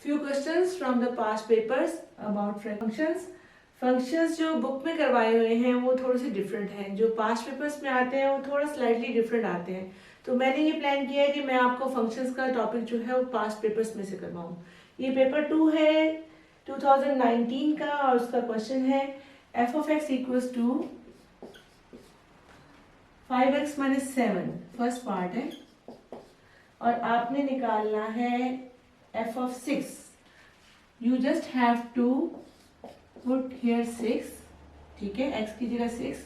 few questions from the past papers about functions. Functions जो book में करवाए हुए हैं वो थोड़े से डिफरेंट हैं, जो पास्ट पेपर्स में आते हैं वो थोड़ा स्लाइटली डिफरेंट आते हैं। तो मैंने ये प्लान किया है कि मैं आपको फंक्शंस का टॉपिक जो है वो पास्ट पेपर्स में से करवाऊँ। ये पेपर 2 है 2019 का और उसका क्वेश्चन है f of x equals to 5x minus 7, first part है, और आपने निकालना है f of 6. You just have to put here 6, ठीक है, x की जगह 6,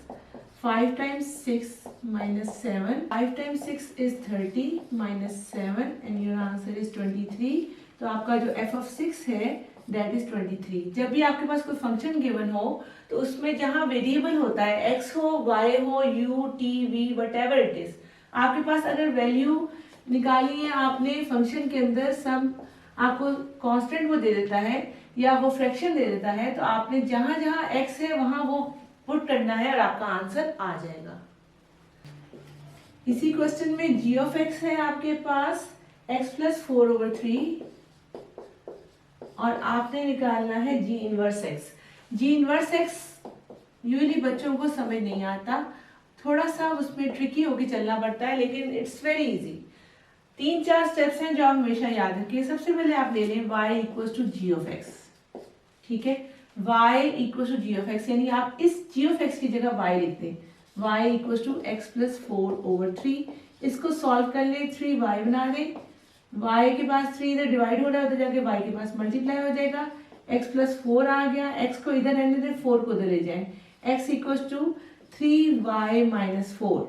5 times 6 minus 7, 5 times 6 is 30 minus 7 and your answer is 23. तो आपका जो f of 6 है that is 23. जब भी आपके पास कोई फंक्शन गिवन हो तो उसमें जहाँ वेरिएबल होता है x हो, y हो, u, t, v, whatever it is, आपके पास अगर वैल्यू निकाली है आपने फंक्शन के अंदर, सम आपको कांस्टेंट वो दे देता है या वो फ्रैक्शन दे देता है, तो आपने जहां जहां x है वहां वो पुट करना है और आपका आंसर आ जाएगा। इसी क्वेश्चन में g of x है आपके पास x plus 4/3 और आपने निकालना है g inverse x। g inverse x usually बच्चों को समझ नहीं आता, थोड़ा सा उसमें ट्रिकी होके चलना पड़ता है, लेकिन इट्स वेरी इजी। 3-4 स्टेप्स हैं जो आप हमेशा याद रखिए। सबसे पहले आप ले लें y equals to g of x, ठीक है, y equals to g of x, यानी आप इस g ऑफ x की जगह y लिख दें, y equals to x plus 4/3। इसको सॉल्व कर ले, 3y बना दें, y के पास 3 इधर डिवाइड हो रहा है, उधर जाके y के पास मल्टीप्लाई हो जाएगा, x प्लस 4 आ गया, x को इधर रहने दें, 4 को उधर ले जाएं, x equals to 3y minus 4।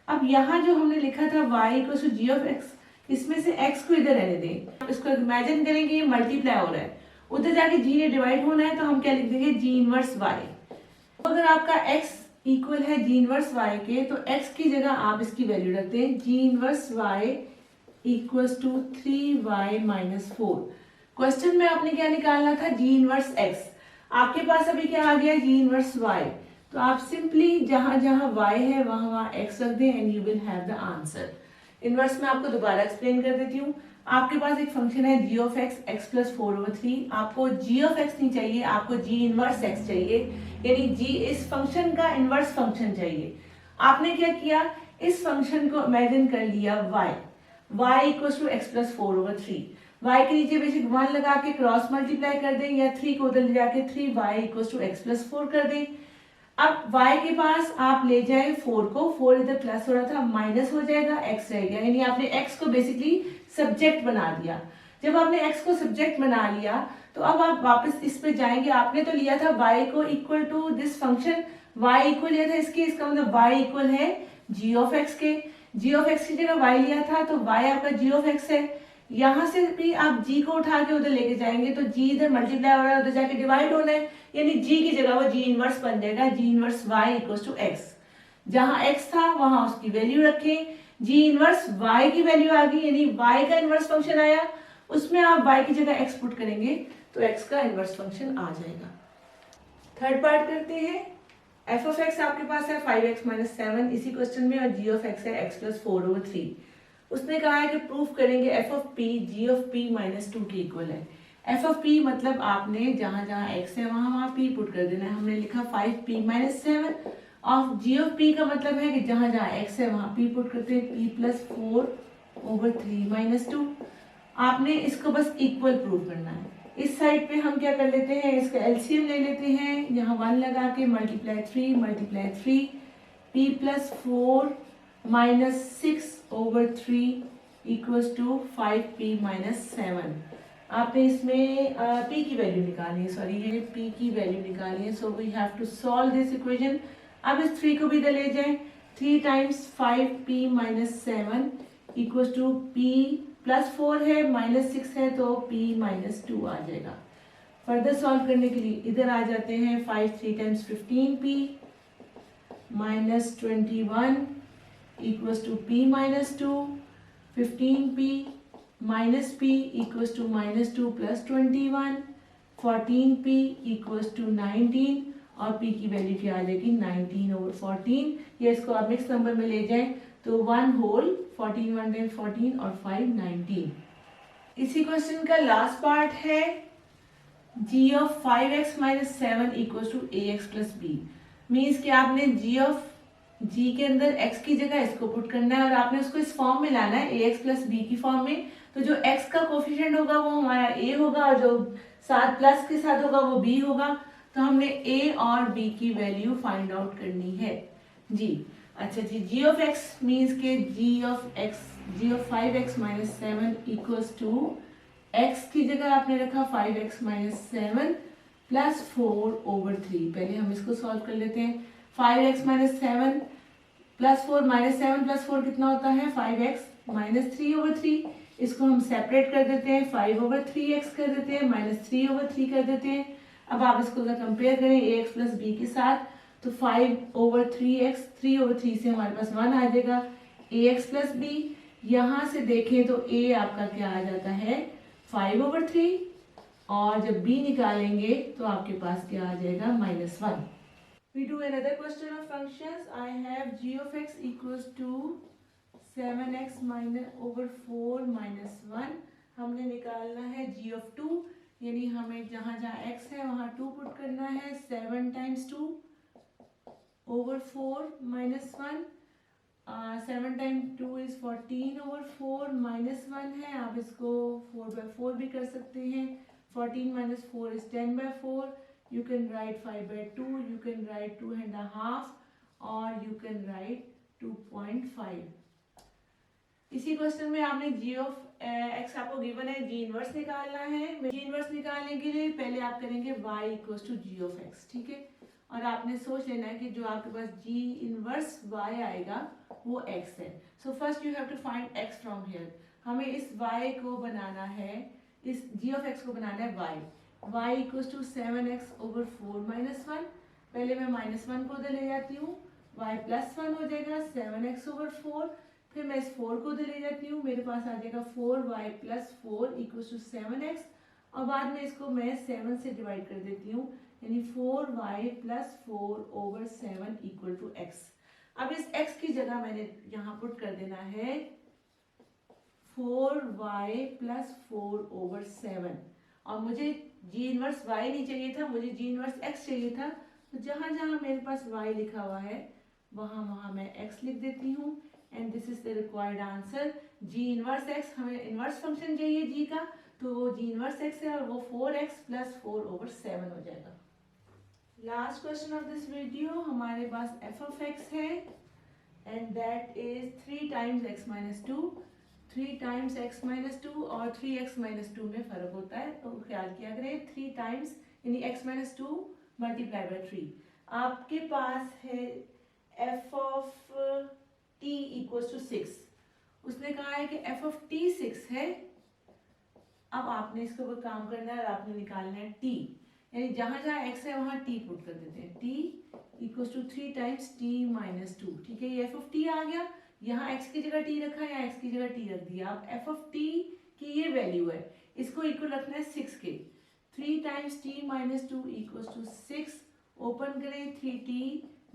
अब यहाँ जो हमने लिखा था y equals to g of x, इसमें से x को इधर रहने दें, इसको इमेजिन करेंगे ये मल्टीप्लाई हो रहा है, उधर जाके g ने डिवाइड होना है, तो हम क्या लिख देंगे g इनवर्स y। अगर आपका x इक्वल है g इनवर्स y के, तो x की जगह आप इसकी वैल्यू रख दें, g inverse y equals to 3y minus 4। Question में आपने क्या निकालना था, g इनवर्स x, आपके पास अभी क्या आ गया, g इनवर्स y, तो आप सिंपली जहां जहां y है वहां वहां x रख दें and you will have the answer. Inverse में आपको दोबारा एक्सप्लेन कर देती हूँ। आपके पास एक फंक्शन है g of x, x plus 4/3, आपको g ऑफ x नहीं चाहिए, आपको g इनवर्स x चाहिए, यानी g इस फंक्शन का इनवर्स फंक्शन चाहिए। आपने क्या किया, इस फंक्शन को इमेजिन कर लिया y equals to x plus 4/3, y के नीचे बेसिक 1 लगा के क्रॉस मल्टीप्लाई कर दें या 3 को उधर ले जाके 3y equals to x plus 4 कर दें। अब y के पास आप ले जाए 4 को, 4 इधर प्लस हो रहा था माइनस हो जाएगा, x रह गया, यानी आपने x को बेसिकली सब्जेक्ट बना दिया। जब आपने x को सब्जेक्ट बना लिया तो अब आप वापस इस पे जाएंगे, आपने तो लिया था y को equal to this function, y equal लिया था इसके, इसका मतलब y इक्वल है g ऑफ x के, g ऑफ x की जगह y लिया था तो y आपका g ऑफ x है। यहाँ से भी आप g को उठा के उधर लेके जाएंगे तो g इधर मल्टीप्लाई हो रहा है, उधर जाके डिवाइड होना है, यानी g की जगह वो g इनवर्स बन जाएगा, g inverse y equals to x। जहां x था वहां उसकी वैल्यू रखें, g इनवर्स y की वैल्यू आ गई, यानी y का इनवर्स फंक्शन आया, उसमें आप y की जगह x पुट करेंगे तो x का इनवर्स फंक्शन आ जाएगा। थर्ड पार्ट करते हैं। f ऑफ x आपके पास है 5x माइनस 7 इसी क्वेश्चन में, और g ऑफ x है x प्लस 4/3। उसने कहा है कि प्रूफ करेंगे f of p g of p minus 2 के इक्वल है। f ऑफ p मतलब आपने जहां जहां x है वहां वहां p पुट कर देना है। हमने लिखा 5p minus 7 of g of p का मतलब है कि जहां जहां x है वहां p पुट करते हैं, p प्लस 4/3 माइनस 2। आपने इसको बस इक्वल प्रूफ करना है। इस साइड पे हम क्या कर लेते हैं, इसका एलसीएम ले लेते हैं, यहाँ 1 लगा के multiply 3 p plus 4 minus 6/3 equals to 5p minus 7। आपने इसमें p की वैल्यू निकाली है, सॉरी ये p की वैल्यू निकाली है, so we have to solve this equation. अब इस 3 को भी इधर ले जाएं, 3 times 5p minus 7 equals to p plus 4 है माइनस 6 है तो p माइनस 2 आ जाएगा। फर्दर सॉल्व करने के लिए इधर आ जाते हैं, 5 3 times 15p minus 21 equals to p minus 2, 15p minus p equals to minus 2 plus 21, 14p equals to 19 और p की वैल्यू क्या आ जाएगी 19/14। ये इसको आप मिक्स नंबर में ले जाएं तो 1 होल 14 1 टाइम्स 14 और 5 19। इसी क्वेश्चन का लास्ट पार्ट है g of 5x minus 7 equal to ax plus b. Means कि आपने g के अंदर x की जगह इसको पुट करना है और आपने उसको इस फॉर्म में लाना है ax प्लस बी की फॉर्म में। तो जो x का कोफिशिएंट होगा वो हमारा a होगा और जो साथ प्लस के साथ होगा वो b होगा। तो हमने a और b की वैल्यू फाइंड आउट करनी है जी। अच्छा जी, g ऑफ x मीन्स के g of 5x minus 7 equals to x की जगह आपने रखा 5x माइनस 7 प्लस 4/3। पहले हम इसको सॉल्व कर लेते हैं। 5x minus 7 plus 4 minus 7 plus 4 कितना होता है 5x माइनस 3/3। इसको हम सेपरेट कर देते हैं, 5/3x कर देते हैं, माइनस 3/3 कर देते हैं। अब आप इसको अगर कंपेयर करें ax प्लस b के साथ तो 5/3x 3/3 से हमारे पास 1 आ जाएगा ax प्लस b। यहाँ से देखें तो a आपका क्या आ जाता है 5/3 और जब b निकालेंगे तो आपके पास क्या आ जाएगा -1। We do another question of functions. I have g of x equals to 7x minus over 4 minus 1। हमने निकालना है g of 2, यानी हमें जहाँ जहाँ x है वहाँ 2 पुट करना है। 7 times 2 over 4 minus 1। 7 times 2 is 14 over 4 minus 1 है। आप इसको 4/4 भी कर सकते हैं। 14 minus 4 is 10/4। You can write 5/2, you can write 2.5 or you can write 2.5। इसी क्वेश्चन में आपने g ऑफ x आपको गिवन है, g इनवर्स निकालना है। g इनवर्स निकालने के लिए पहले आप करेंगे y equals to g of x, ठीक है। और आपने सोच लेना है कि जो आपके पास g इनवर्स y आएगा वो x है। So first you have to find x from here. हमें इस y को बनाना है, इस g ऑफ x को बनाना है y equals to 7x over 4 minus 1। पहले मैं -1 को उधर ले जाती हूँ, y प्लस 1 हो जाएगा 7x over 4। फिर मैं इस 4 को उधर ले जाती हूँ, मेरे पास आ जाएगा 4y plus 4 equals to 7x। और बाद में इसको मैं 7 से डिवाइड कर देती हूँ, यानी 4y plus 4 over 7 equal to x। अब इस x की जगह मैंने यहाँ पुट कर देना है 4y प्लस 4 over 7। और मुझे g इनवर्स y नहीं चाहिए था, मुझे g इनवर्स x चाहिए था। तो जहां जहां मेरे पास y लिखा हुआ है वहां वहां मैं x लिख देती हूँ। And this is the required answer. g inverse x, हमें इनवर्स फंक्शन चाहिए g का, तो वो g इनवर्स x है और वो 4x प्लस 4 over 7 हो जाएगा। Last question of this video, हमारे पास f ऑफ x है and that is 3 times x minus 2। 3 times x minus 2 और 3x माइनस 2 में फर्क होता है, तो ख्याल किया करें। 3 टाइम्स यानी x माइनस 2 मल्टीप्लाई बाय 3। आपके पास है f of t equals to 6। उसने कहा है कि f ऑफ t 6 है। अब आपने इसके ऊपर काम करना है और आपने निकालना है t, यानी जहां जहां x है वहां t पुट कर देते हैं। t equals to 3 times t minus 2, ठीक है। ये f ऑफ t आ गया, यहाँ x की जगह t रखा, यहाँ x की जगह t रख दिया। अब f ऑफ t की ये वैल्यू है, इसको इक्वल रखना है 6 के। 3 times t minus 2 equals to 6। Open करें, 3t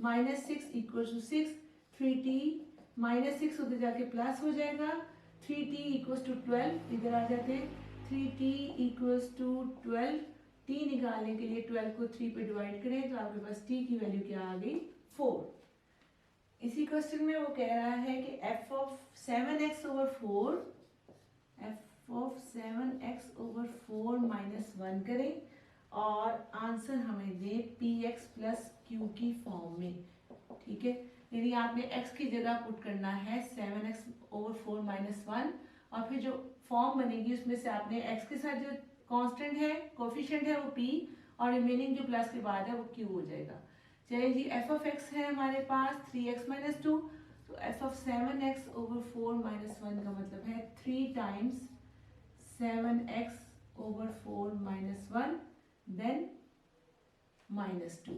minus 6 equals to 6। 3t minus 6 उधर जाके प्लस हो जाएगा। 3t इक्वल्स टू 12, इधर आ जाते हैं। 3t equals to 12। t निकालने के लिए 12 को 3 पे डिवाइड करें तो आपके पास t की वैल्यू क्या आ गई 4। इसी क्वेश्चन में वो कह रहा है कि f of 7x over 4, f of 7x over 4 minus 1 करें और आंसर हमें दे px प्लस q की फॉर्म में, ठीक है। यानी आपने x की जगह पुट करना है 7x over 4 माइनस 1 और फिर जो फॉर्म बनेगी उसमें से आपने x के साथ जो कांस्टेंट है, कोफिशिएंट है वो p और रिमेनिंग जो प्लस के बाद है वो q हो जाएगा। चलिए जी, f ऑफ x है हमारे पास 3x माइनस 2, तो f of 7x over 4 minus 1 का मतलब है 3 times 7x over 4 minus 1 then minus 2।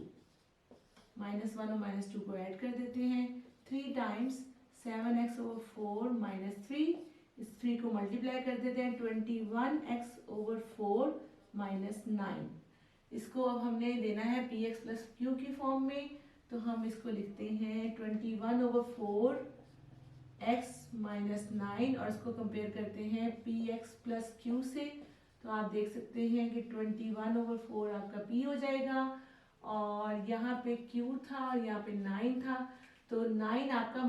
Minus 1 और माइनस 2 को ऐड कर देते हैं। 3 टाइम्स 7x over 4 माइनस 3, इस 3 को मल्टीप्लाई कर देते हैं। 21x over 4 minus 9। इसको अब हमने देना है px प्लस q की फॉर्म में, तो हम इसको लिखते हैं 21 over 4 x माइनस 9 और इसको कंपेयर करते हैं पी एक्स प्लस क्यू से, तो आप देख सकते हैं कि 21/4 आपका p हो जाएगा और यहाँ पे q था और यहाँ पे 9 था, तो 9 आपका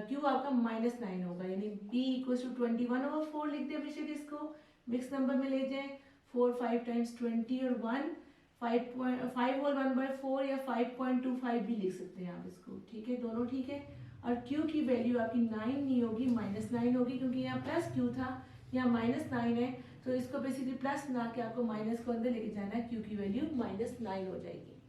q आपका -9 होगा, यानी p इक्वल टू 21/4 लिख दे बेशक, इसको मिक्स नंबर में ले जाए, 4 5 टाइम्स 20 और 1 5 और 1/4 या 5.25 भी लिख सकते हैं आप इसको, ठीक है, दोनों ठीक है। और Q की वैल्यू आपकी 9 नहीं होगी, -9 होगी, क्योंकि यहाँ प्लस Q था, यहाँ -9 है, तो इसको बेसिकली प्लस बना के आपको माइनस को अंदर लेके जाना है, Q की वैल्यू -9 हो जाएगी।